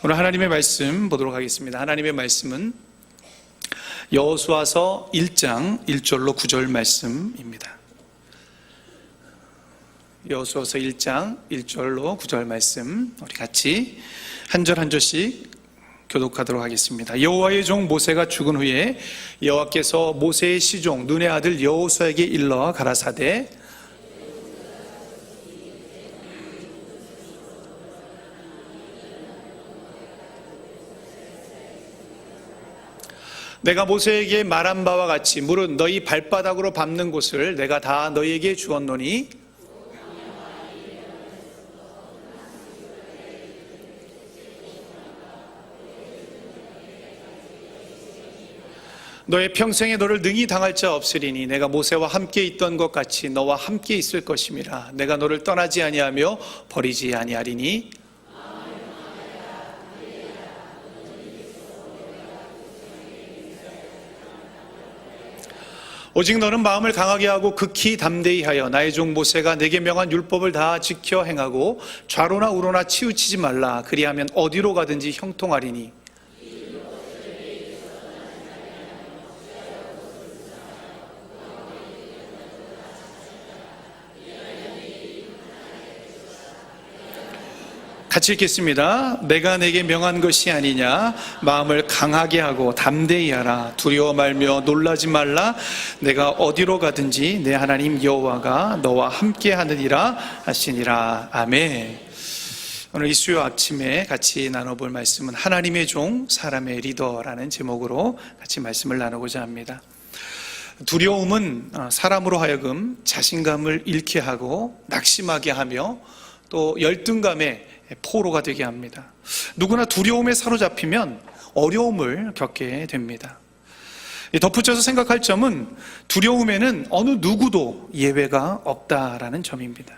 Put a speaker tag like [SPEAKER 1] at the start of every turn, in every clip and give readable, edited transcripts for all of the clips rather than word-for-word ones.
[SPEAKER 1] 오늘 하나님의 말씀 보도록 하겠습니다. 하나님의 말씀은 여호수아서 1장 1절로 9절 말씀입니다. 여호수아서 1장 1절로 9절 말씀 우리 같이 한 절 한 절씩 교독하도록 하겠습니다. 여호와의 종 모세가 죽은 후에 여호와께서 모세의 시종 눈의 아들 여호수아에게 일러 가라사대 내가 모세에게 말한 바와 같이 물은 너희 발바닥으로 밟는 곳을 내가 다 너희에게 주었노니 너의 평생에 너를 능히 당할 자 없으리니 내가 모세와 함께 있던 것 같이 너와 함께 있을 것임이라. 내가 너를 떠나지 아니하며 버리지 아니하리니 오직 너는 마음을 강하게 하고 극히 담대히 하여 나의 종 모세가 내게 명한 율법을 다 지켜 행하고 좌로나 우로나 치우치지 말라. 그리하면 어디로 가든지 형통하리니 같이 읽겠습니다. 내가 내게 명한 것이 아니냐. 마음을 강하게 하고 담대히 하라. 두려워 말며 놀라지 말라. 내가 어디로 가든지 내 하나님 여호와가 너와 함께 하느니라 하시니라. 아멘. 오늘 이 수요 아침에 같이 나눠볼 말씀은 하나님의 종 사람의 리더라는 제목으로 같이 말씀을 나누고자 합니다. 두려움은 사람으로 하여금 자신감을 잃게 하고 낙심하게 하며 또 열등감에 포로가 되게 합니다. 누구나 두려움에 사로잡히면 어려움을 겪게 됩니다. 덧붙여서 생각할 점은 두려움에는 어느 누구도 예외가 없다라는 점입니다.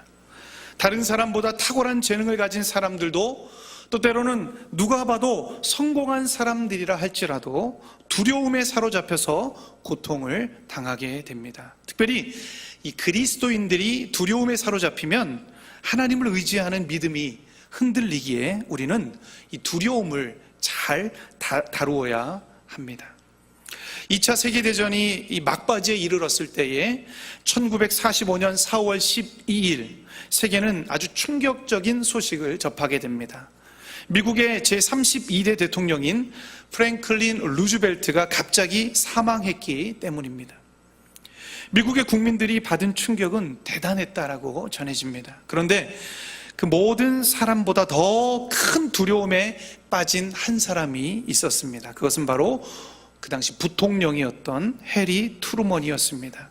[SPEAKER 1] 다른 사람보다 탁월한 재능을 가진 사람들도 또 때로는 누가 봐도 성공한 사람들이라 할지라도 두려움에 사로잡혀서 고통을 당하게 됩니다. 특별히 이 그리스도인들이 두려움에 사로잡히면 하나님을 의지하는 믿음이 흔들리기에 우리는 이 두려움을 잘 다루어야 합니다. 2차 세계대전이 이 막바지에 이르렀을 때에 1945년 4월 12일 세계는 아주 충격적인 소식을 접하게 됩니다. 미국의 제32대 대통령인 프랭클린 루즈벨트가 갑자기 사망했기 때문입니다. 미국의 국민들이 받은 충격은 대단했다라고 전해집니다. 그런데 그 모든 사람보다 더 큰 두려움에 빠진 한 사람이 있었습니다. 그것은 바로 그 당시 부통령이었던 해리 트루먼이었습니다.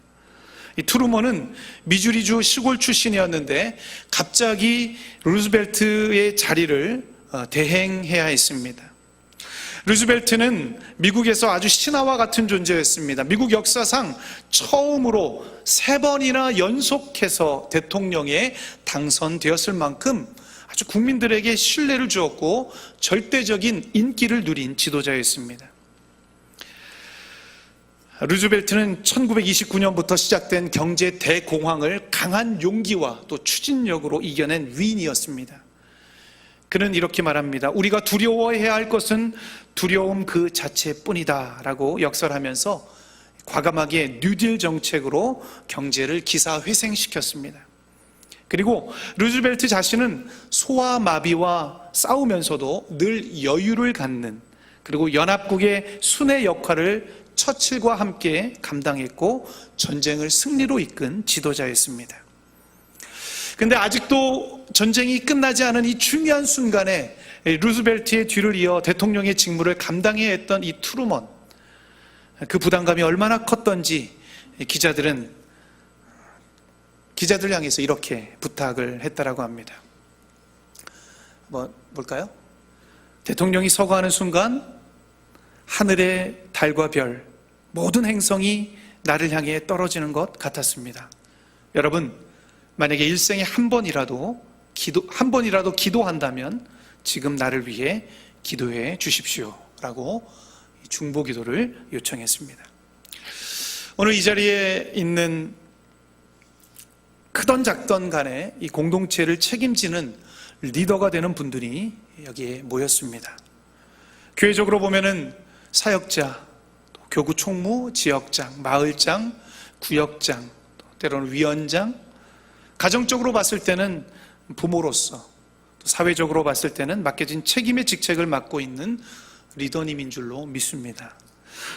[SPEAKER 1] 이 트루먼은 미주리주 시골 출신이었는데 갑자기 루즈벨트의 자리를 대행해야 했습니다. 루즈벨트는 미국에서 아주 신하와 같은 존재였습니다. 미국 역사상 처음으로 3번이나 연속해서 대통령에 당선되었을 만큼 아주 국민들에게 신뢰를 주었고 절대적인 인기를 누린 지도자였습니다. 루즈벨트는 1929년부터 시작된 경제 대공황을 강한 용기와 또 추진력으로 이겨낸 위인이었습니다. 그는 이렇게 말합니다. 우리가 두려워해야 할 것은 두려움 그 자체뿐이다 라고 역설하면서 과감하게 뉴딜 정책으로 경제를 기사회생시켰습니다. 그리고 루즈벨트 자신은 소아마비와 싸우면서도 늘 여유를 갖는, 그리고 연합국의 순회 역할을 처칠과 함께 감당했고 전쟁을 승리로 이끈 지도자였습니다. 근데 아직도 전쟁이 끝나지 않은 이 중요한 순간에 루즈벨트의 뒤를 이어 대통령의 직무를 감당해야 했던 이 트루먼, 그 부담감이 얼마나 컸던지 기자들을 향해서 이렇게 부탁을 했다라고 합니다. 뭘까요? 대통령이 서거하는 순간 하늘의 달과 별, 모든 행성이 나를 향해 떨어지는 것 같았습니다. 여러분, 만약에 일생에 한 번이라도 기도한다면 지금 나를 위해 기도해 주십시오 라고 중보 기도를 요청했습니다. 오늘 이 자리에 있는 크던 작던 간에 이 공동체를 책임지는 리더가 되는 분들이 여기에 모였습니다. 교회적으로 보면은 사역자, 교구 총무, 지역장, 마을장, 구역장, 때로는 위원장, 가정적으로 봤을 때는 부모로서, 또 사회적으로 봤을 때는 맡겨진 책임의 직책을 맡고 있는 리더님인 줄로 믿습니다.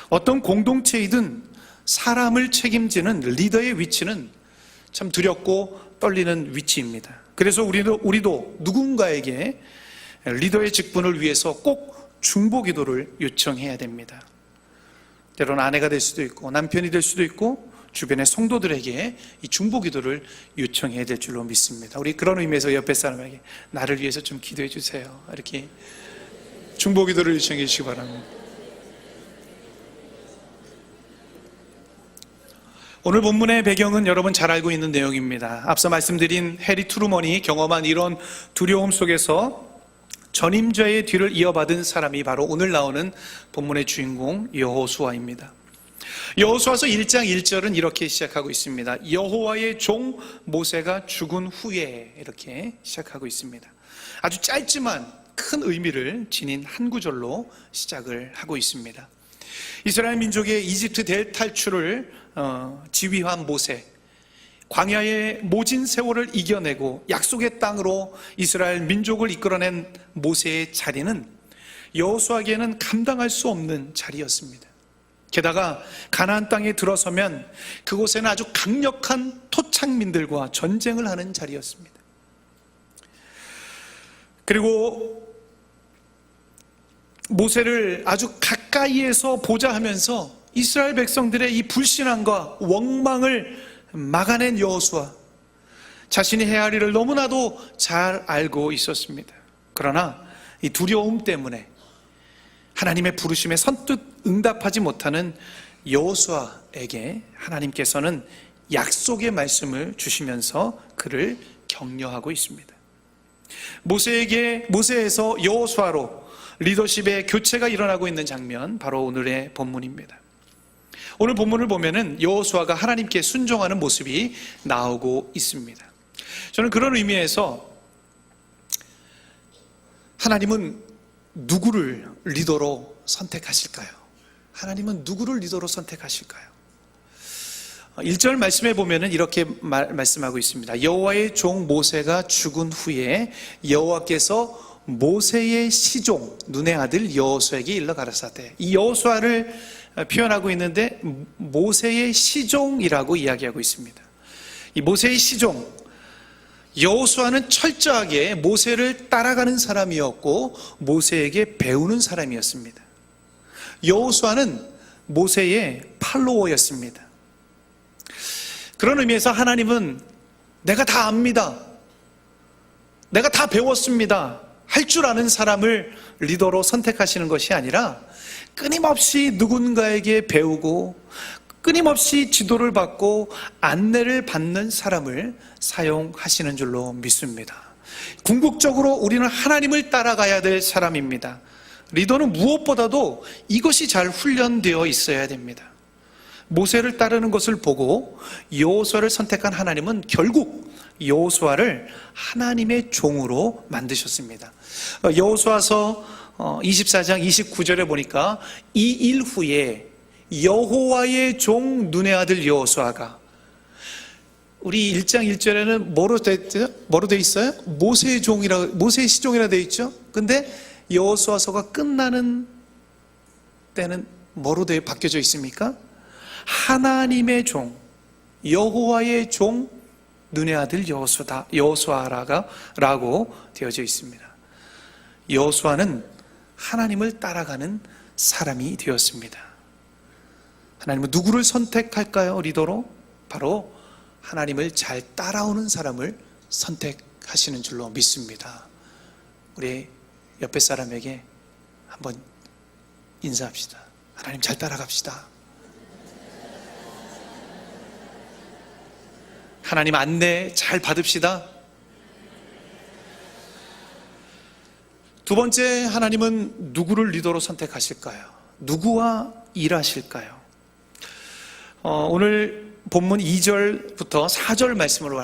[SPEAKER 1] 어떤 공동체이든 사람을 책임지는 리더의 위치는 참 두렵고 떨리는 위치입니다. 그래서 우리도 누군가에게 리더의 직분을 위해서 꼭 중보기도를 요청해야 됩니다. 때로는 아내가 될 수도 있고 남편이 될 수도 있고 주변의 성도들에게 이 중보기도를 요청해야 될 줄로 믿습니다. 우리 그런 의미에서 옆에 사람에게 나를 위해서 좀 기도해 주세요, 이렇게 중보기도를 요청해 주시기 바랍니다. 오늘 본문의 배경은 여러분 잘 알고 있는 내용입니다. 앞서 말씀드린 해리 트루먼이 경험한 이런 두려움 속에서 전임자의 뒤를 이어받은 사람이 바로 오늘 나오는 본문의 주인공 여호수아입니다. 여호수아서 1장 1절은 이렇게 시작하고 있습니다. 여호와의 종 모세가 죽은 후에, 이렇게 시작하고 있습니다. 아주 짧지만 큰 의미를 지닌 한 구절로 시작을 하고 있습니다. 이스라엘 민족의 이집트 대탈출을 지휘한 모세, 광야의 모진 세월을 이겨내고 약속의 땅으로 이스라엘 민족을 이끌어낸 모세의 자리는 여호수아에게는 감당할 수 없는 자리였습니다. 게다가 가나안 땅에 들어서면 그곳에는 아주 강력한 토착민들과 전쟁을 하는 자리였습니다. 그리고 모세를 아주 가까이에서 보자 하면서 이스라엘 백성들의 이 불신앙과 원망을 막아낸 여호수아, 자신이 해야 할 일을 너무나도 잘 알고 있었습니다. 그러나 이 두려움 때문에 하나님의 부르심에 선뜻 응답하지 못하는 여호수아에게 하나님께서는 약속의 말씀을 주시면서 그를 격려하고 있습니다. 모세에서 여호수아로 리더십의 교체가 일어나고 있는 장면, 바로 오늘의 본문입니다. 오늘 본문을 보면은 여호수아가 하나님께 순종하는 모습이 나오고 있습니다. 저는 그런 의미에서 하나님은 누구를 리더로 선택하실까요? 하나님은 누구를 리더로 선택하실까요? 1절 말씀에 보면은 이렇게 말씀하고 있습니다. 여호와의 종 모세가 죽은 후에 여호와께서 모세의 시종 눈의 아들 여호수아에게 일러 가라사대. 이 여호수아를 표현하고 있는데 모세의 시종이라고 이야기하고 있습니다. 이 모세의 시종, 여호수아는 철저하게 모세를 따라가는 사람이었고 모세에게 배우는 사람이었습니다. 여호수아는 모세의 팔로워였습니다. 그런 의미에서 하나님은 내가 다 압니다, 내가 다 배웠습니다, 할 줄 아는 사람을 리더로 선택하시는 것이 아니라 끊임없이 누군가에게 배우고 끊임없이 지도를 받고 안내를 받는 사람을 사용하시는 줄로 믿습니다. 궁극적으로 우리는 하나님을 따라가야 될 사람입니다. 리더는 무엇보다도 이것이 잘 훈련되어 있어야 됩니다. 모세를 따르는 것을 보고 여호수아를 선택한 하나님은 결국 여호수아를 하나님의 종으로 만드셨습니다. 여호수아서 24장 29절에 보니까 이 일 후에 여호와의 종 눈의 아들 여호수아가, 우리 1장 1절에는 뭐로 돼 있어요? 모세의 종이라, 모세의 시종이라 돼 있죠. 근데 여호수아서가 끝나는 때는 뭐로 바뀌어져 있습니까? 하나님의 종, 여호와의 종 눈의 아들 여호수아라고 되어져 있습니다. 여호수아는 하나님을 따라가는 사람이 되었습니다. 하나님은 누구를 선택할까요? 리더로? 바로 하나님을 잘 따라오는 사람을 선택하시는 줄로 믿습니다. 우리 옆에 사람에게 한번 인사합시다. 하나님 잘 따라갑시다. 하나님 안내 잘 받읍시다. 두 번째, 하나님은 누구를 리더로 선택하실까요? 누구와 일하실까요? 오늘 본문 2절부터 4절 말씀으로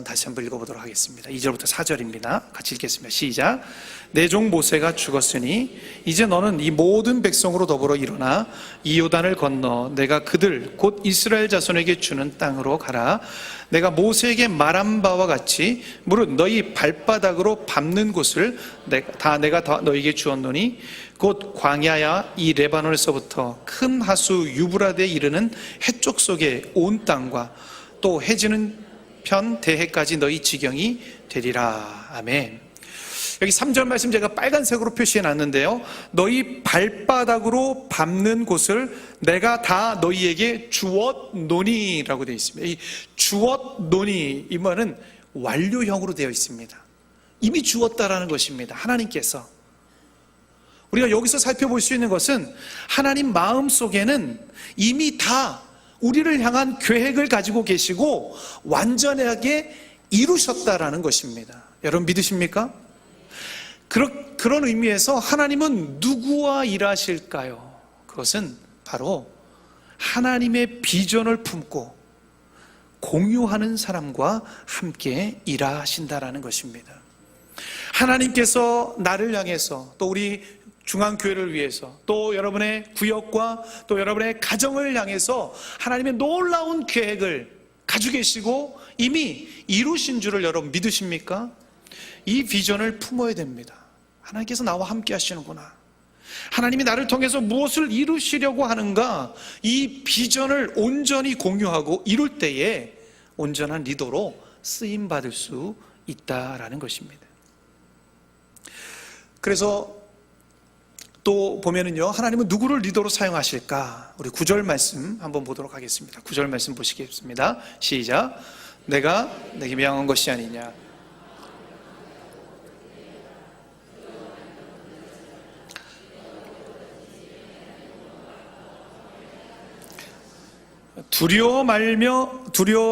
[SPEAKER 1] 다시 한번 읽어보도록 하겠습니다. 2절부터 4절입니다. 같이 읽겠습니다. 시작. 내 종 모세가 죽었으니 이제 너는 이 모든 백성으로 더불어 일어나 이 요단을 건너 내가 그들 곧 이스라엘 자손에게 주는 땅으로 가라. 내가 모세에게 말한 바와 같이 무릇 너희 발바닥으로 밟는 곳을 내가 다 너희에게 주었노니 곧 광야야 이 레바논에서부터 큰 하수 유브라데에 이르는 해쪽 속에 온 땅과 또 해지는 편 대해까지 너희 지경이 되리라. 아멘. 여기 3절 말씀 제가 빨간색으로 표시해 놨는데요, 너희 발바닥으로 밟는 곳을 내가 다 너희에게 주었노니 라고 되어 있습니다. 이 주었노니 이 말은 완료형으로 되어 있습니다. 이미 주었다라는 것입니다. 하나님께서. 우리가 여기서 살펴볼 수 있는 것은 하나님 마음속에는 이미 다 우리를 향한 계획을 가지고 계시고 완전하게 이루셨다라는 것입니다. 여러분 믿으십니까? 그런 의미에서 하나님은 누구와 일하실까요? 그것은 바로 하나님의 비전을 품고 공유하는 사람과 함께 일하신다라는 것입니다. 하나님께서 나를 향해서 또 우리 중앙교회를 위해서 또 여러분의 구역과 또 여러분의 가정을 향해서 하나님의 놀라운 계획을 가지고 계시고 이미 이루신 줄을 여러분 믿으십니까? 이 비전을 품어야 됩니다. 하나님께서 나와 함께 하시는구나, 하나님이 나를 통해서 무엇을 이루시려고 하는가, 이 비전을 온전히 공유하고 이룰 때에 온전한 리더로 쓰임받을 수 있다라는 것입니다. 그래서 또 보면은요, 하나님은 누구를 리더로 사용하실까? 우리 9절 말씀 한번 보도록 하겠습니다. 9절 말씀 보시겠습니다. 시작. 내가 내게 명한 것이 아니냐. 두려워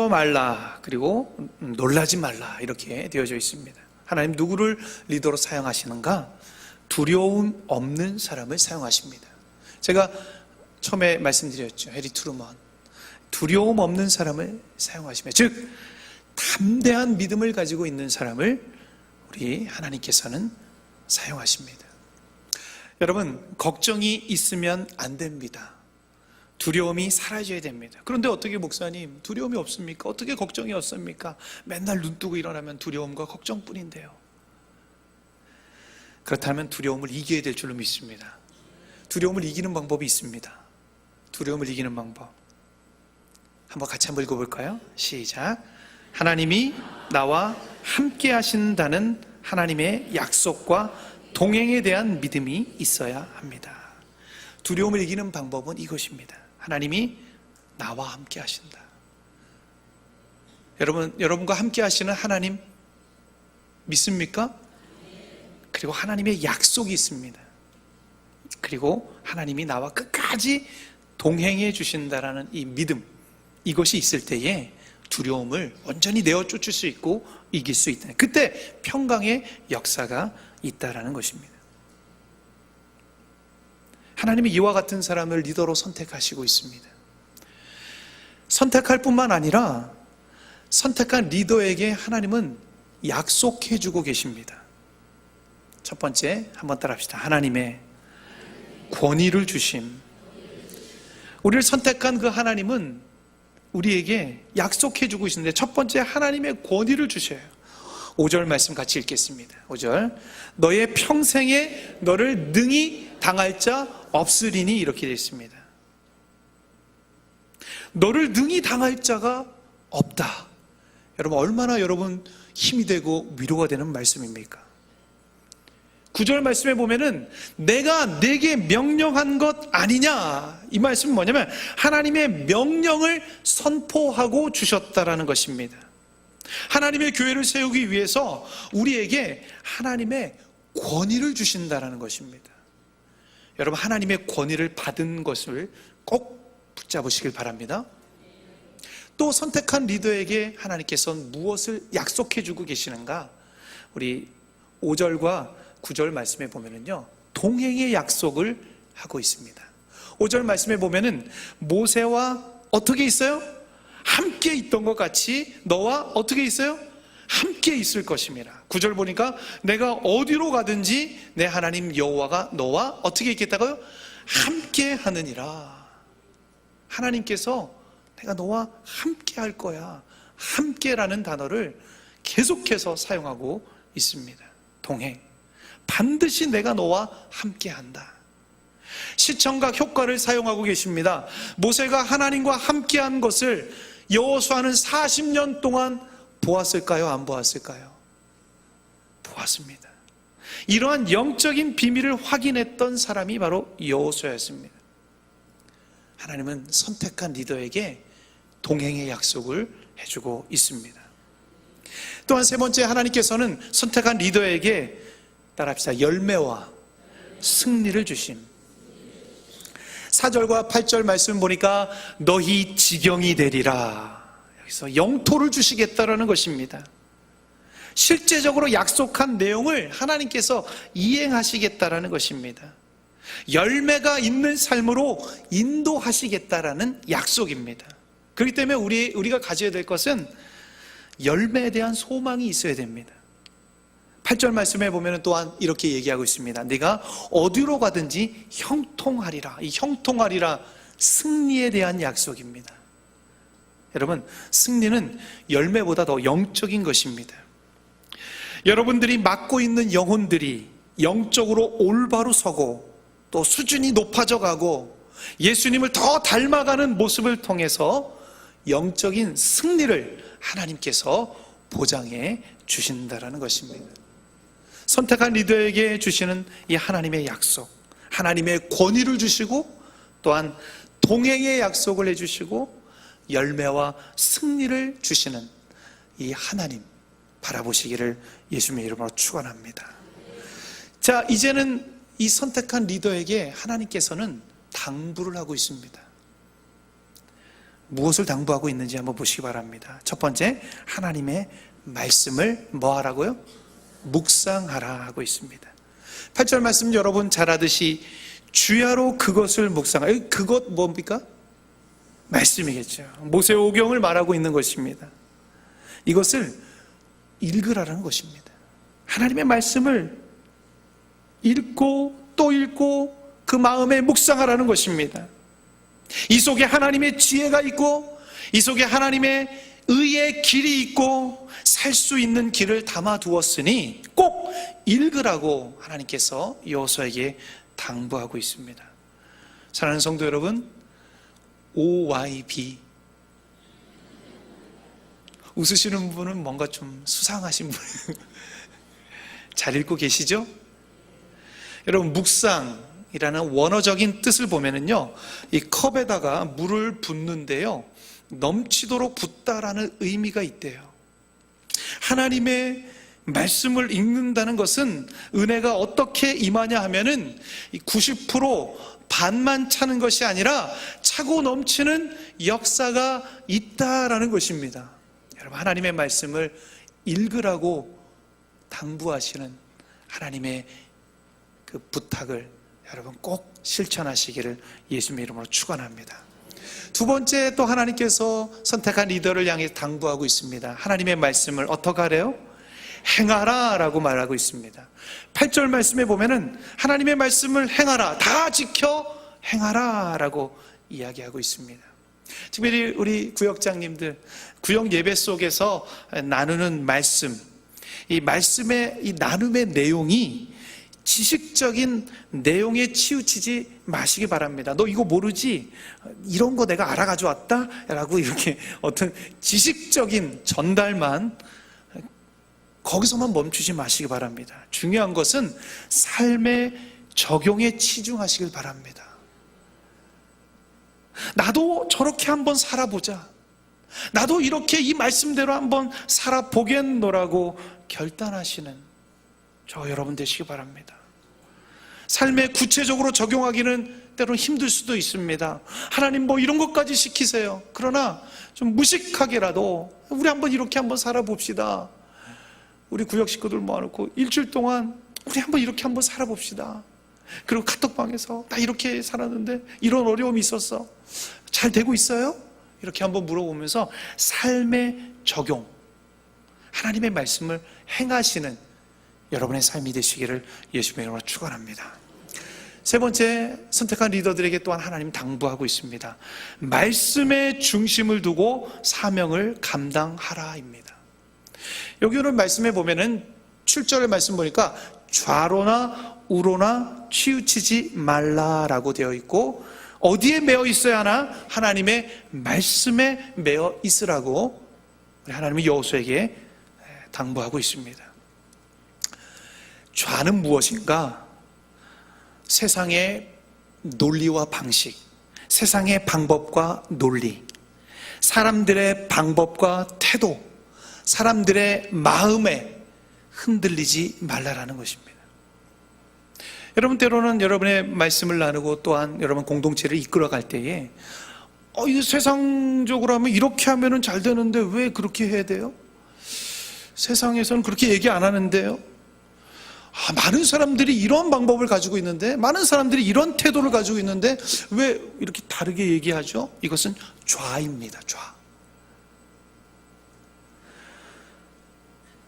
[SPEAKER 1] 말라, 그리고 놀라지 말라, 이렇게 되어져 있습니다. 하나님 누구를 리더로 사용하시는가? 두려움 없는 사람을 사용하십니다. 제가 처음에 말씀드렸죠. 해리 트루먼. 두려움 없는 사람을 사용하십니다. 즉 담대한 믿음을 가지고 있는 사람을 우리 하나님께서는 사용하십니다. 여러분, 걱정이 있으면 안 됩니다. 두려움이 사라져야 됩니다. 그런데 어떻게 목사님, 두려움이 없습니까? 어떻게 걱정이 없습니까? 맨날 눈 뜨고 일어나면 두려움과 걱정뿐인데요. 그렇다면 두려움을 이겨야 될 줄로 믿습니다. 두려움을 이기는 방법이 있습니다. 두려움을 이기는 방법 한번 같이 한번 읽어볼까요? 시작. 하나님이 나와 함께 하신다는 하나님의 약속과 동행에 대한 믿음이 있어야 합니다. 두려움을 이기는 방법은 이것입니다. 하나님이 나와 함께 하신다. 여러분과 함께 하시는 하나님 믿습니까? 그리고 하나님의 약속이 있습니다. 그리고 하나님이 나와 끝까지 동행해 주신다라는 이 믿음, 이것이 있을 때에 두려움을 온전히 내어 쫓을 수 있고 이길 수 있다. 그때 평강의 역사가 있다라는 것입니다. 하나님이 이와 같은 사람을 리더로 선택하시고 있습니다. 선택할 뿐만 아니라 선택한 리더에게 하나님은 약속해 주고 계십니다. 첫 번째, 한번 따라합시다. 하나님의 권위를 주심. 우리를 선택한 그 하나님은 우리에게 약속해 주고 있는데, 첫 번째 하나님의 권위를 주셔요. 5절 말씀 같이 읽겠습니다. 5절. 너의 평생에 너를 능히 당할 자 없으리니, 이렇게 되어 있습니다. 너를 능히 당할 자가 없다. 여러분, 얼마나 여러분 힘이 되고 위로가 되는 말씀입니까? 9절 말씀에 보면은 내가 내게 명령한 것 아니냐, 이 말씀은 뭐냐면 하나님의 명령을 선포하고 주셨다라는 것입니다. 하나님의 교회를 세우기 위해서 우리에게 하나님의 권위를 주신다라는 것입니다. 여러분, 하나님의 권위를 받은 것을 꼭 붙잡으시길 바랍니다. 또 선택한 리더에게 하나님께서는 무엇을 약속해 주고 계시는가? 우리 5절과 9절 말씀에 보면은요, 동행의 약속을 하고 있습니다. 5절 말씀에 보면은 모세와 어떻게 있어요? 함께 있던 것 같이 너와 어떻게 있어요? 함께 있을 것임이라. 9절 보니까 내가 어디로 가든지 내 하나님 여호와가 너와 어떻게 있겠다고요? 함께 하느니라. 하나님께서 내가 너와 함께 할 거야. 함께라는 단어를 계속해서 사용하고 있습니다. 동행. 반드시 내가 너와 함께 한다. 시청각 효과를 사용하고 계십니다. 모세가 하나님과 함께한 것을 여호수아는 40년 동안 보았을까요? 안 보았을까요? 보았습니다. 이러한 영적인 비밀을 확인했던 사람이 바로 여호수아였습니다. 하나님은 선택한 리더에게 동행의 약속을 해주고 있습니다. 또한 세 번째, 하나님께서는 선택한 리더에게 따라합시다. 열매와 승리를 주심. 4절과 8절 말씀 보니까 너희 지경이 되리라. 여기서 영토를 주시겠다라는 것입니다. 실제적으로 약속한 내용을 하나님께서 이행하시겠다라는 것입니다. 열매가 있는 삶으로 인도하시겠다라는 약속입니다. 그렇기 때문에 우리가 가져야 될 것은 열매에 대한 소망이 있어야 됩니다. 8절 말씀에 보면 또한 이렇게 얘기하고 있습니다. 내가 어디로 가든지 형통하리라. 이 형통하리라, 승리에 대한 약속입니다. 여러분, 승리는 열매보다 더 영적인 것입니다. 여러분들이 맡고 있는 영혼들이 영적으로 올바로 서고 또 수준이 높아져 가고 예수님을 더 닮아가는 모습을 통해서 영적인 승리를 하나님께서 보장해 주신다라는 것입니다. 선택한 리더에게 주시는 이 하나님의 약속, 하나님의 권위를 주시고 또한 동행의 약속을 해주시고 열매와 승리를 주시는 이 하나님 바라보시기를 예수님의 이름으로 축원합니다. 자, 이제는 이 선택한 리더에게 하나님께서는 당부를 하고 있습니다. 무엇을 당부하고 있는지 한번 보시기 바랍니다. 첫 번째, 하나님의 말씀을 뭐 하라고요? 묵상하라 하고 있습니다. 8절 말씀 여러분 잘 알듯이 주야로 그것을 묵상하라. 그것 뭡니까? 말씀이겠죠. 모세오경을 말하고 있는 것입니다. 이것을 읽으라는 것입니다. 하나님의 말씀을 읽고 또 읽고 그 마음에 묵상하라는 것입니다. 이 속에 하나님의 지혜가 있고 이 속에 하나님의 의의 길이 있고 살 수 있는 길을 담아두었으니 꼭 읽으라고 하나님께서 여호수아에게 당부하고 있습니다. 사랑하는 성도 여러분, OYB 웃으시는 분은 뭔가 좀 수상하신 분 잘 읽고 계시죠? 여러분, 묵상이라는 원어적인 뜻을 보면은요, 이 컵에다가 물을 붓는데요, 넘치도록 붓다라는 의미가 있대요. 하나님의 말씀을 읽는다는 것은 은혜가 어떻게 임하냐 하면은 90% 반만 차는 것이 아니라 차고 넘치는 역사가 있다라는 것입니다. 여러분, 하나님의 말씀을 읽으라고 당부하시는 하나님의 그 부탁을 여러분 꼭 실천하시기를 예수님의 이름으로 축원합니다. 두 번째, 또 하나님께서 선택한 리더를 향해 당부하고 있습니다. 하나님의 말씀을 어떻게 하래요? 행하라 라고 말하고 있습니다. 8절 말씀에 보면은 하나님의 말씀을 행하라, 다 지켜 행하라 라고 이야기하고 있습니다. 특별히 우리 구역장님들, 구역 예배 속에서 나누는 말씀, 이 말씀의 이 나눔의 내용이 지식적인 내용에 치우치지 마시기 바랍니다. 너 이거 모르지? 이런 거 내가 알아가지고 왔다? 라고 이렇게 어떤 지식적인 전달만, 거기서만 멈추지 마시기 바랍니다. 중요한 것은 삶의 적용에 치중하시길 바랍니다. 나도 저렇게 한번 살아보자, 나도 이렇게 이 말씀대로 한번 살아보겠노라고 결단하시는 저 여러분 되시기 바랍니다. 삶에 구체적으로 적용하기는 때로는 힘들 수도 있습니다. 하나님 뭐 이런 것까지 시키세요. 그러나 좀 무식하게라도 우리 한번 이렇게 한번 살아봅시다. 우리 구역 식구들 모아놓고 일주일 동안 우리 한번 이렇게 한번 살아봅시다. 그리고 카톡방에서 나 이렇게 살았는데 이런 어려움이 있었어, 잘 되고 있어요? 이렇게 한번 물어보면서 삶의 적용, 하나님의 말씀을 행하시는 여러분의 삶이 되시기를 예수님의 이름으로 축원합니다. 세 번째, 선택한 리더들에게 또한 하나님 당부하고 있습니다. 말씀의 중심을 두고 사명을 감당하라입니다. 여기 오늘 말씀에 보면은 7절의 말씀 보니까 좌로나 우로나 치우치지 말라라고 되어 있고, 어디에 매어 있어야 하나? 하나님의 말씀에 매어 있으라고 하나님이 여호수아에게 당부하고 있습니다. 좌는 무엇인가? 세상의 논리와 방식, 세상의 방법과 논리, 사람들의 방법과 태도, 사람들의 마음에 흔들리지 말라라는 것입니다. 여러분, 때로는 여러분의 말씀을 나누고 또한 여러분 공동체를 이끌어갈 때에 이 세상적으로 하면 이렇게 하면 잘 되는데 왜 그렇게 해야 돼요? 세상에서는 그렇게 얘기 안 하는데요. 많은 사람들이 이런 방법을 가지고 있는데, 많은 사람들이 이런 태도를 가지고 있는데 왜 이렇게 다르게 얘기하죠? 이것은 좌입니다. 좌.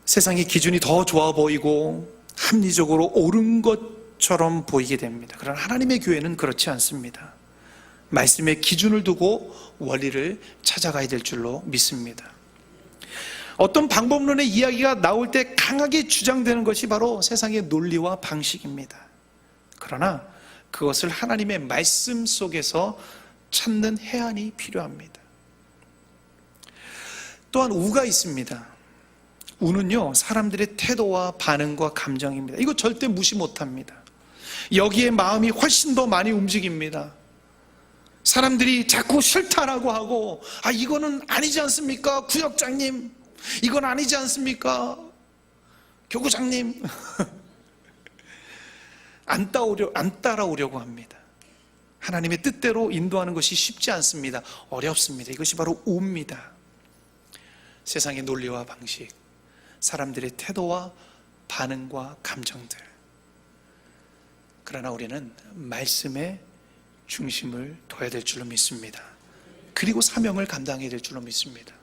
[SPEAKER 1] 세상의 기준이 더 좋아 보이고 합리적으로 옳은 것처럼 보이게 됩니다. 그러나 하나님의 교회는 그렇지 않습니다. 말씀의 기준을 두고 원리를 찾아가야 될 줄로 믿습니다. 어떤 방법론의 이야기가 나올 때 강하게 주장되는 것이 바로 세상의 논리와 방식입니다. 그러나 그것을 하나님의 말씀 속에서 찾는 해안이 필요합니다. 또한 우가 있습니다. 우는요, 사람들의 태도와 반응과 감정입니다. 이거 절대 무시 못합니다. 여기에 마음이 훨씬 더 많이 움직입니다. 사람들이 자꾸 싫다라고 하고, 이거는 아니지 않습니까? 구역장님, 이건 아니지 않습니까? 교구장님. 안 따라오려고 합니다. 하나님의 뜻대로 인도하는 것이 쉽지 않습니다. 어렵습니다. 이것이 바로 우입니다. 세상의 논리와 방식, 사람들의 태도와 반응과 감정들. 그러나 우리는 말씀에 중심을 둬야 될 줄로 믿습니다. 그리고 사명을 감당해야 될 줄로 믿습니다.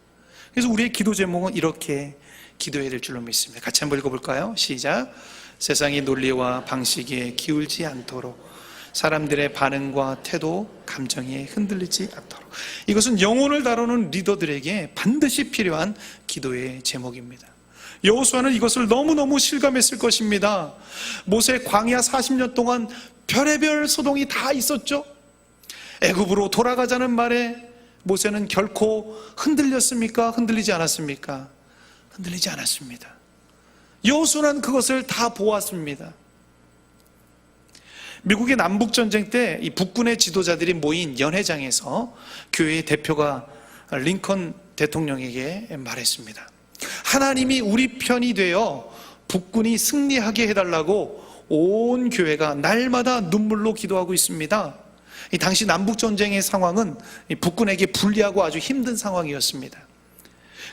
[SPEAKER 1] 그래서 우리의 기도 제목은 이렇게 기도해야 될 줄로 믿습니다. 같이 한번 읽어볼까요? 시작. 세상의 논리와 방식에 기울지 않도록, 사람들의 반응과 태도, 감정에 흔들리지 않도록. 이것은 영혼을 다루는 리더들에게 반드시 필요한 기도의 제목입니다. 여호수아는 이것을 너무너무 실감했을 것입니다. 모세 광야 40년 동안 별의별 소동이 다 있었죠. 애굽으로 돌아가자는 말에 모세는 결코 흔들렸습니까? 흔들리지 않았습니까? 흔들리지 않았습니다. 여호수아는 그것을 다 보았습니다. 미국의 남북전쟁 때 이 북군의 지도자들이 모인 연회장에서 교회의 대표가 링컨 대통령에게 말했습니다. 하나님이 우리 편이 되어 북군이 승리하게 해달라고 온 교회가 날마다 눈물로 기도하고 있습니다. 이 당시 남북전쟁의 상황은 북군에게 불리하고 아주 힘든 상황이었습니다.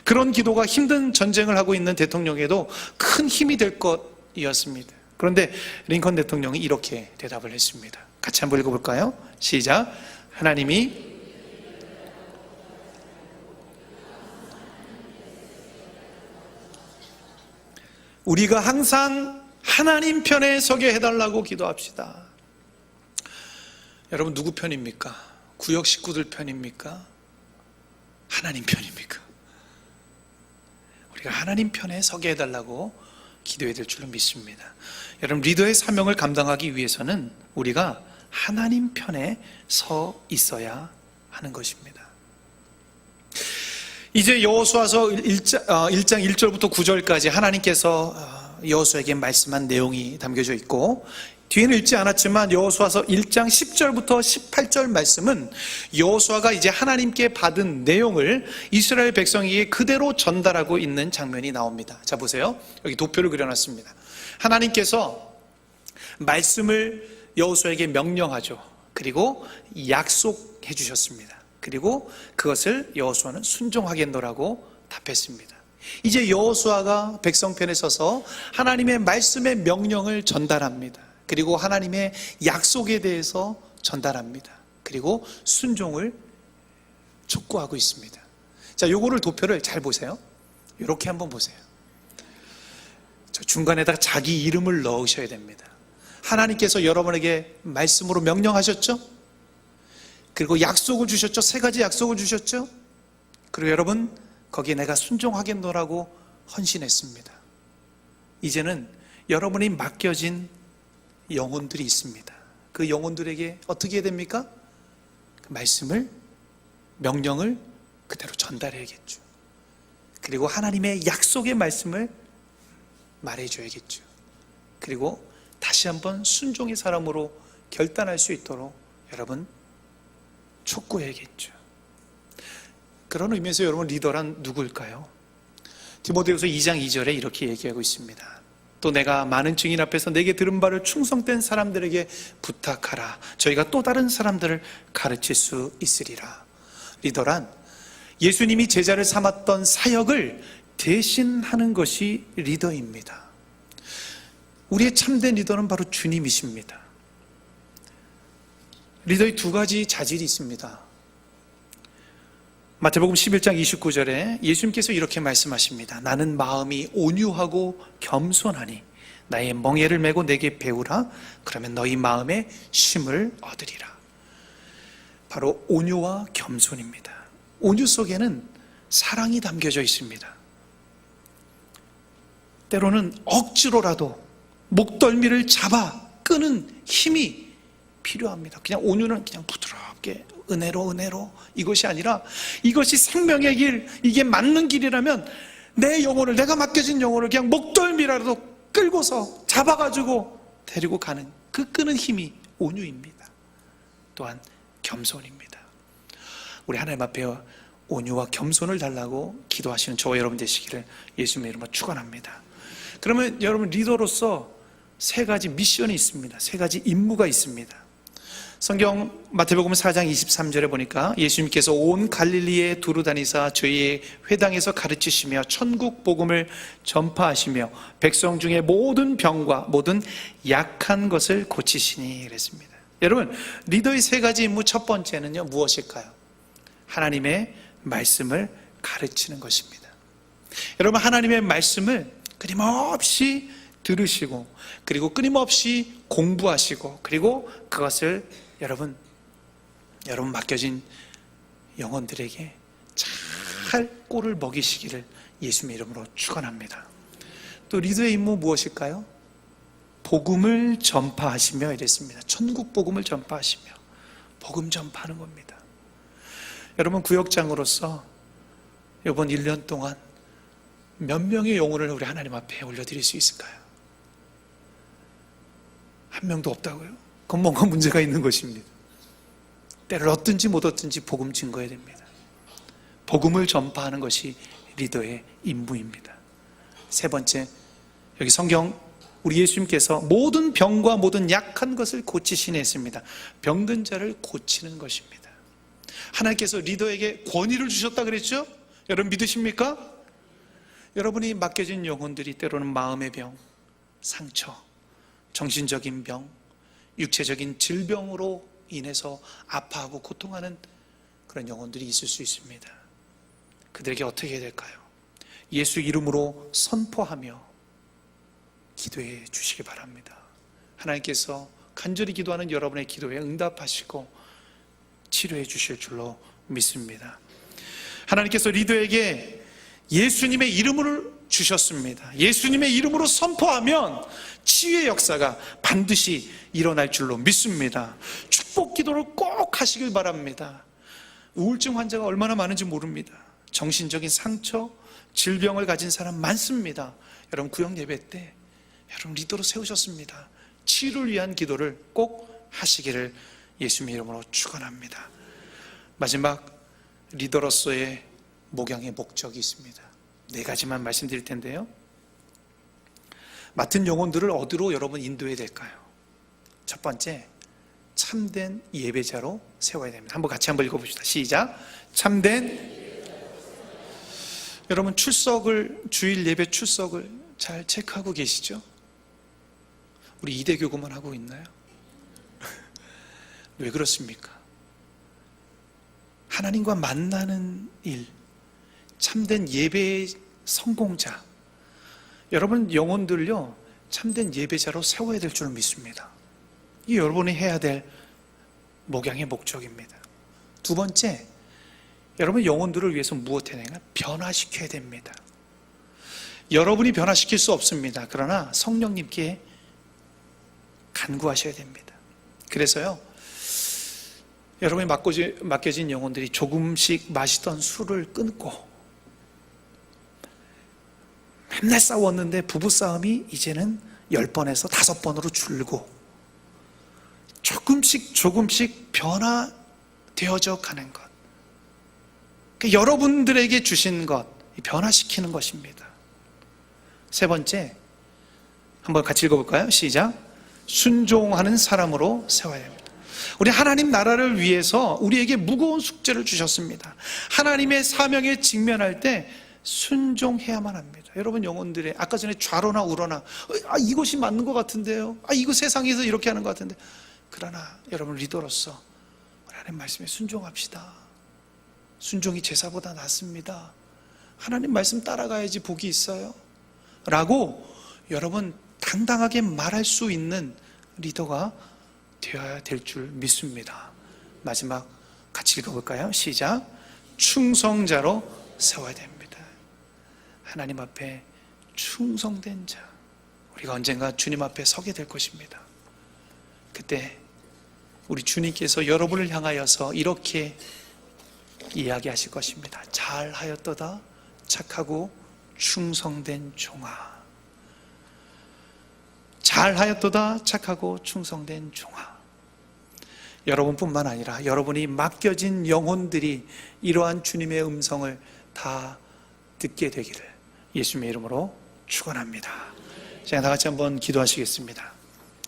[SPEAKER 1] 그런 기도가 힘든 전쟁을 하고 있는 대통령에도 큰 힘이 될 것이었습니다. 그런데 링컨 대통령이 이렇게 대답을 했습니다. 같이 한번 읽어볼까요? 시작. 하나님이 우리가 항상 하나님 편에 서게 해달라고 기도합시다. 여러분, 누구 편입니까? 구역 식구들 편입니까? 하나님 편입니까? 우리가 하나님 편에 서게 해달라고 기도해야 될 줄로 믿습니다. 여러분, 리더의 사명을 감당하기 위해서는 우리가 하나님 편에 서 있어야 하는 것입니다. 이제 여호수아서 1장 1절부터 9절까지 하나님께서 여호수아에게 말씀한 내용이 담겨져 있고, 뒤에는 읽지 않았지만 여호수아서 1장 10절부터 18절 말씀은 여호수아가 이제 하나님께 받은 내용을 이스라엘 백성에게 그대로 전달하고 있는 장면이 나옵니다. 자, 보세요. 여기 도표를 그려놨습니다. 하나님께서 말씀을 여호수아에게 명령하죠. 그리고 약속해 주셨습니다. 그리고 그것을 여호수아는 순종하겠노라고 답했습니다. 이제 여호수아가 백성 편에 서서 하나님의 말씀의 명령을 전달합니다. 그리고 하나님의 약속에 대해서 전달합니다. 그리고 순종을 촉구하고 있습니다. 자, 요거를 도표를 잘 보세요. 이렇게 한번 보세요. 중간에다가 자기 이름을 넣으셔야 됩니다. 하나님께서 여러분에게 말씀으로 명령하셨죠? 그리고 약속을 주셨죠? 3가지 약속을 주셨죠? 그리고 여러분, 거기에 내가 순종하겠노라고 헌신했습니다. 이제는 여러분이 맡겨진 영혼들이 있습니다. 그 영혼들에게 어떻게 해야 됩니까? 그 말씀을, 명령을 그대로 전달해야겠죠. 그리고 하나님의 약속의 말씀을 말해줘야겠죠. 그리고 다시 한번 순종의 사람으로 결단할 수 있도록 여러분 촉구해야겠죠. 그런 의미에서 여러분, 리더란 누구일까요? 디모데후서 2장 2절에 이렇게 얘기하고 있습니다. 또 내가 많은 증인 앞에서 내게 들은 바를 충성된 사람들에게 부탁하라. 저희가 또 다른 사람들을 가르칠 수 있으리라. 리더란 예수님이 제자를 삼았던 사역을 대신하는 것이 리더입니다. 우리의 참된 리더는 바로 주님이십니다. 리더의 2가지 자질이 있습니다. 마태복음 11장 29절에 예수님께서 이렇게 말씀하십니다. 나는 마음이 온유하고 겸손하니 나의 멍에를 메고 내게 배우라. 그러면 너희 마음에 쉼을 얻으리라. 바로 온유와 겸손입니다. 온유 속에는 사랑이 담겨져 있습니다. 때로는 억지로라도 목덜미를 잡아 끄는 힘이 필요합니다. 그냥 온유는 그냥 부드럽게 은혜로 이것이 아니라 이것이 생명의 길, 이게 맞는 길이라면 내 영혼을, 내가 맡겨진 영혼을 그냥 목덜미라도 끌고서 잡아가지고 데리고 가는 그 끄는 힘이 온유입니다. 또한 겸손입니다. 우리 하나님 앞에 온유와 겸손을 달라고 기도하시는 저와 여러분 되시기를 예수님의 이름으로 축원합니다. 그러면 여러분, 리더로서 3가지 미션이 있습니다. 3가지 임무가 있습니다. 성경 마태복음 4장 23절에 보니까 예수님께서 온 갈릴리에 두루 다니사 저희의 회당에서 가르치시며 천국 복음을 전파하시며 백성 중에 모든 병과 모든 약한 것을 고치시니 그랬습니다. 여러분, 리더의 3가지 임무, 첫 번째는요, 무엇일까요? 하나님의 말씀을 가르치는 것입니다. 여러분, 하나님의 말씀을 끊임없이 들으시고, 그리고 끊임없이 공부하시고, 그리고 그것을 여러분 맡겨진 영혼들에게 잘 꼴을 먹이시기를 예수님의 이름으로 축원합니다. 또 리더의 임무 무엇일까요? 복음을 전파하시며 이랬습니다. 천국 복음을 전파하시며 복음 전파하는 겁니다. 여러분, 구역장으로서 이번 1년 동안 몇 명의 영혼을 우리 하나님 앞에 올려드릴 수 있을까요? 한 명도 없다고요? 그건 뭔가 문제가 있는 것입니다. 때를 얻든지 못 얻든지 복음 증거해야 됩니다. 복음을 전파하는 것이 리더의 임무입니다. 3번째, 여기 성경 우리 예수님께서 모든 병과 모든 약한 것을 고치시니 했습니다. 병든 자를 고치는 것입니다. 하나님께서 리더에게 권위를 주셨다 그랬죠? 여러분 믿으십니까? 여러분이 맡겨진 영혼들이 때로는 마음의 병, 상처, 정신적인 병, 육체적인 질병으로 인해서 아파하고 고통하는 그런 영혼들이 있을 수 있습니다. 그들에게 어떻게 해야 될까요? 예수 이름으로 선포하며 기도해 주시기 바랍니다. 하나님께서 간절히 기도하는 여러분의 기도에 응답하시고 치료해 주실 줄로 믿습니다. 하나님께서 리더에게 예수님의 이름을 주셨습니다. 예수님의 이름으로 선포하면 치유의 역사가 반드시 일어날 줄로 믿습니다. 축복 기도를 꼭 하시길 바랍니다. 우울증 환자가 얼마나 많은지 모릅니다. 정신적인 상처, 질병을 가진 사람 많습니다. 여러분, 구역 예배 때 여러분 리더로 세우셨습니다. 치유를 위한 기도를 꼭 하시기를 예수님의 이름으로 축원합니다. 마지막, 리더로서의 목양의 목적이 있습니다. 4가지만 말씀드릴 텐데요, 맡은 영혼들을 어디로 여러분 인도해야 될까요? 첫 번째, 참된 예배자로 세워야 됩니다. 같이 한번 읽어봅시다. 시작. 참된, 여러분 주일 예배 출석을 잘 체크하고 계시죠? 우리 이대 교구만 하고 있나요? 왜 그렇습니까? 하나님과 만나는 일, 참된 예배의 성공자, 여러분 영혼들요 참된 예배자로 세워야 될 줄 믿습니다. 이 여러분이 해야 될 목양의 목적입니다. 두 번째, 여러분 영혼들을 위해서 무엇 해야 되냐? 변화시켜야 됩니다. 여러분이 변화시킬 수 없습니다. 그러나 성령님께 간구하셔야 됩니다. 그래서요 여러분이 맡겨진 영혼들이 조금씩 마시던 술을 끊고, 맨날 싸웠는데 부부싸움이 이제는 10번에서 5번으로 줄고 조금씩 변화되어져 가는 것, 그러니까 여러분들에게 주신 것, 변화시키는 것입니다. 세 번째, 한번 같이 읽어볼까요? 시작. 순종하는 사람으로 세워야 됩니다. 우리 하나님 나라를 위해서 우리에게 무거운 숙제를 주셨습니다. 하나님의 사명에 직면할 때 순종해야만 합니다. 여러분 영혼들의 아까 전에 좌로나 우로나 이것이 맞는 것 같은데요, 이거 세상에서 이렇게 하는 것 같은데, 그러나 여러분 리더로서 하나님 말씀에 순종합시다. 순종이 제사보다 낫습니다. 하나님 말씀 따라가야지 복이 있어요 라고 여러분 당당하게 말할 수 있는 리더가 되어야 될 줄 믿습니다. 마지막 같이 읽어볼까요? 시작. 충성자로 세워야 됩니다. 하나님 앞에 충성된 자, 우리가 언젠가 주님 앞에 서게 될 것입니다. 그때 우리 주님께서 여러분을 향하여서 이렇게 이야기하실 것입니다. 잘하였도다 착하고 충성된 종아. 잘하였도다 착하고 충성된 종아. 여러분뿐만 아니라 여러분이 맡겨진 영혼들이 이러한 주님의 음성을 다 듣게 되기를 예수님의 이름으로 축원합니다. 제가 다 같이 한번 기도하시겠습니다.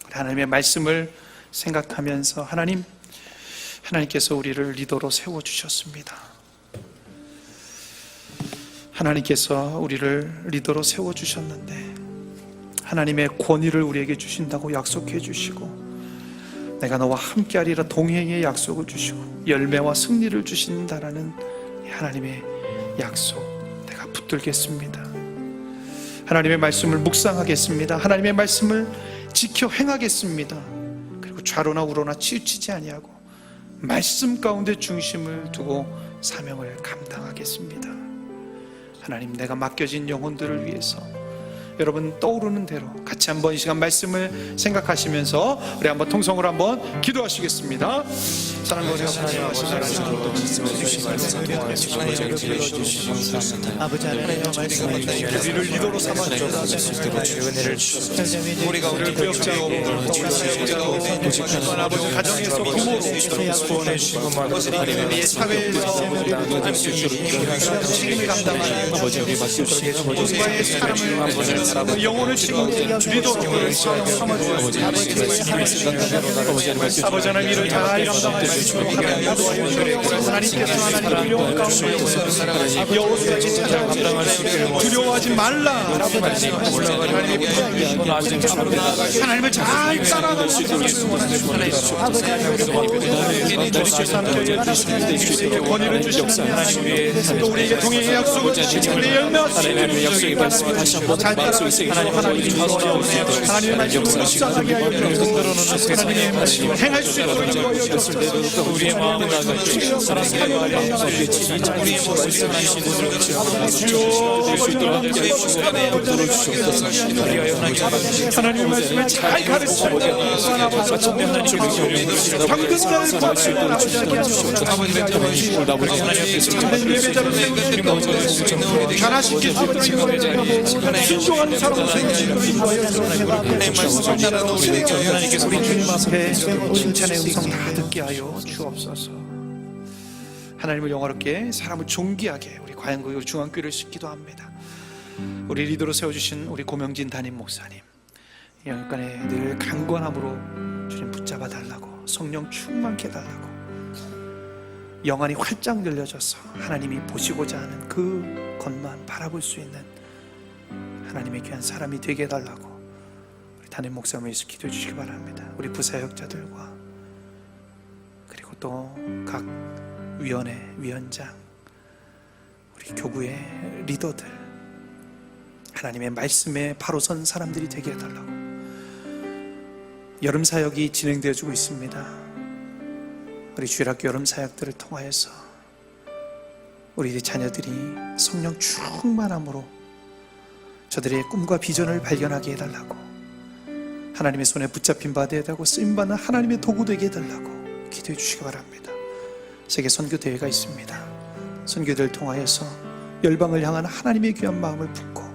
[SPEAKER 1] 하나님의 말씀을 생각하면서 하나님께서 우리를 리더로 세워주셨습니다. 하나님께서 우리를 리더로 세워주셨는데 하나님의 권위를 우리에게 주신다고 약속해 주시고, 내가 너와 함께하리라 동행의 약속을 주시고 열매와 승리를 주신다라는 하나님의 약속, 내가 붙들겠습니다. 하나님의 말씀을 묵상하겠습니다. 하나님의 말씀을 지켜 행하겠습니다. 그리고 좌로나 우로나 치우치지 아니하고 말씀 가운데 중심을 두고 사명을 감당하겠습니다. 하나님, 내가 맡겨진 영혼들을 위해서 여러분 떠오르는 대로 같이 한번 이 시간 말씀을 생각하시면서 우리 한번 통성으로 한번 기도하시겠습니다. 사랑하는 하나님,
[SPEAKER 2] 아버지 하나님의 말씀을
[SPEAKER 1] 우리를 리더로 삼아주셔서
[SPEAKER 2] 은혜를 주셔서 우리가
[SPEAKER 1] 우리를 구역자로 아버지 가정에서 부모로
[SPEAKER 2] 구원해 주시고
[SPEAKER 1] 이 사회에서 책임을 감당하는
[SPEAKER 2] 아버지 우리 말씀
[SPEAKER 1] 누군가의 사람을 영혼을 책임지는 리더로 삼아주셔서 아버지 하나님 이를 잘 감당하시고 하나님께서 하나님의 영혼 가운데 여호수아같이 찾아오시고 두려워하지 말라 하나님을 잘 따라갈 수 있도록 원하시고 권위를 주시는 하나님, 또 우리에게 동행의 약속을 주시고 우리의 열매하시는
[SPEAKER 2] 약속의 말씀이 다시 한번 마음속에
[SPEAKER 1] 하나님의 말씀을 묵상하게 하여 하나님의 말씀을 행할 수 있도록
[SPEAKER 2] 우리의 마음을 나가주시고 사랑의 마음속에 진짜 우리의 모습을
[SPEAKER 1] 하나님의 말씀을 잘 가르치고 방금날 참된 예배자로 세우시고 변화시킬 수 있도록 순종하는 사람으로 세우시고 하나님께서 우리 주님 앞에 칭찬의 음성 다 듣게 하여 주옵소서. 하나님을 영화롭게 사람을 존귀하게 우리 과연교회 중앙교회를 기도합니다. 우리 리더로 세워주신 우리 고명진 담임 목사님, 영육간에 늘 강건함으로 주님 붙잡아 달라고, 성령 충만케 해달라고, 영안이 활짝 열려져서 하나님이 보시고자 하는 그 것만 바라볼 수 있는 하나님의 귀한 사람이 되게 해달라고 우리 담임 목사님을 위해서 기도해 주시기 바랍니다. 우리 부사역자들과 그리고 또 각 위원회, 위원장, 우리 교구의 리더들, 하나님의 말씀에 바로 선 사람들이 되게 해달라고. 여름 사역이 진행되어지고 있습니다. 우리 주일학교 여름 사역들을 통하여서 우리 자녀들이 성령 충만함으로 저들의 꿈과 비전을 발견하게 해달라고, 하나님의 손에 붙잡힌 바 되고 쓰임받는 하나님의 도구 되게 해달라고 기도해 주시기 바랍니다. 세계 선교대회가 있습니다. 선교대회를 통하여서 열방을 향한 하나님의 귀한 마음을 품고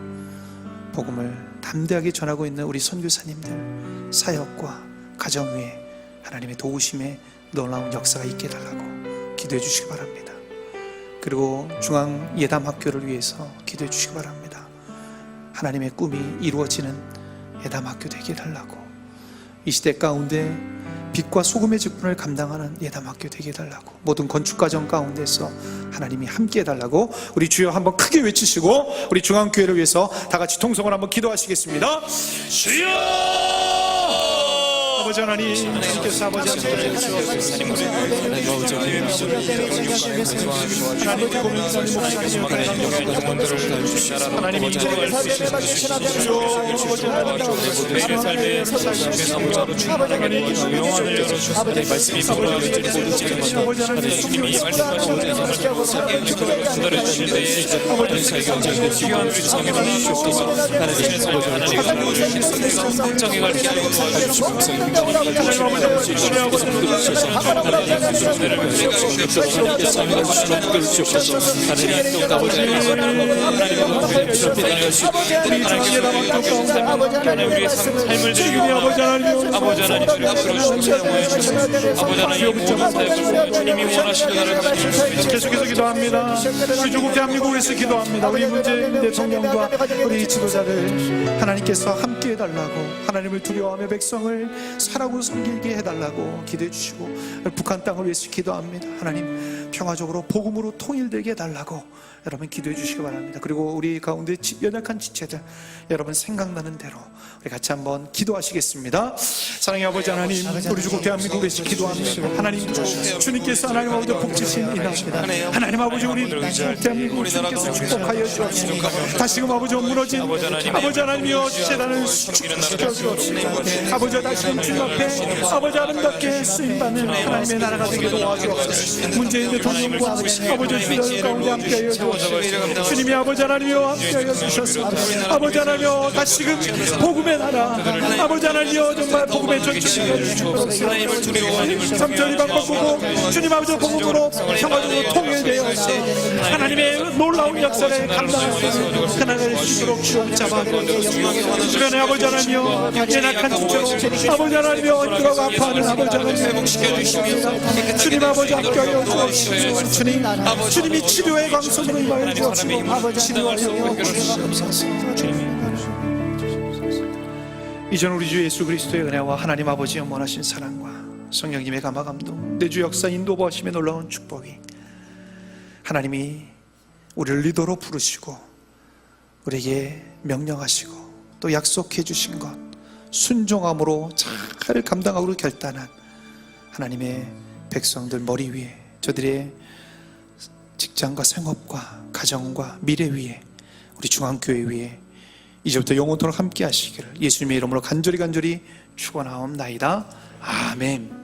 [SPEAKER 1] 복음을 담대하게 전하고 있는 우리 선교사님들 사역과 가정 위에 하나님의 도우심에 놀라운 역사가 있게 해달라고 기도해 주시기 바랍니다. 그리고 중앙 예담학교를 위해서 기도해 주시기 바랍니다. 하나님의 꿈이 이루어지는 예담학교 되게 해달라고, 이 시대 가운데 빛과 소금의 직분을 감당하는 예담학교 되게 해달라고, 모든 건축과정 가운데서 하나님이 함께 해달라고 우리 주여 한번 크게 외치시고 우리 중앙교회를 위해서 다 같이 통성을 한번 기도하시겠습니다. 주여! 아버지 하나님, 주께서 아버지 하나님 주옵소서. 하나님이 이제를 삶의 삶을 주님이 영원을 열어주시고 말씀이 주님이 계속해서 기도합니다. 우리 조국 대한민국을 위해서 기도합니다. 우리 문재인 대통령과 우리 지도자를 하나님께서 함께 해달라고, 하나님을 두려워하며 백성을 사랑으로 섬기게 해달라고 기도해 주시고, 북한 땅을 위해서 기도합니다. 하나님 평화적으로 복음으로 통일되게 해달라고 여러분 기도해 주시기 바랍니다. 그리고 우리 가운데 연약한 지체들 여러분 생각나는 대로 우리 같이 한번 기도하시겠습니다. 사랑의 아버지 하나님, 우리 주국 대한민국을 위해서 기도합니다. 하나님, 주님께서 하나님 아버지 복 주신 이날입니다. 하나님 아버지, 우리 주국 대한민국을 주님께서 축복하여 주옵시고, 다시금 아버지 무너진 아버지 하나님이여 재단을 수축시켜 주옵시고, 아버지 다시금 주님 앞에 아버지 아름답게 쓰임받는 하나님의 나라가 되게 도와주옵소서. 문재인 대통령과 아버지 주들 가운데 함께하여 주옵소서. 주님이 아버지 하나님이여 함께하여 주셔서 아버지 하나님이여 다시금 복음의 나라, 아버지 하나님이여 정말 복음의 전쟁을 삼천이 바꿔보고 주님 아버지 복음으로 평화적으로 통일되어서 하나님의 놀라운 역사를 감당하는 하나님을 주도록 주옵 잡아 주변에 아버지 하나님이여 연약한 지체로 아버지 하나님이여 엉들어가 아파하는 아버지 하나님 주님 아버지 함께하여 주옵시고, 주님이 치료의 광선으로 임하여 주옵시고 치료하여 주옵소서. 이전 우리 주 예수 그리스도의 은혜와 하나님 아버지의 원하신 사랑과 성령님의 감화감동, 내주 역사 인도보하심의 놀라운 축복이 하나님이 우리를 리더로 부르시고 우리에게 명령하시고 또 약속해 주신 것 순종함으로 잘 감당하기로 결단한 하나님의 백성들 머리 위에, 저들의 직장과 생업과 가정과 미래 위에, 우리 중앙교회 위에 이제부터 영원토록 함께 하시기를 예수님의 이름으로 간절히 축원하옵나이다. 아멘.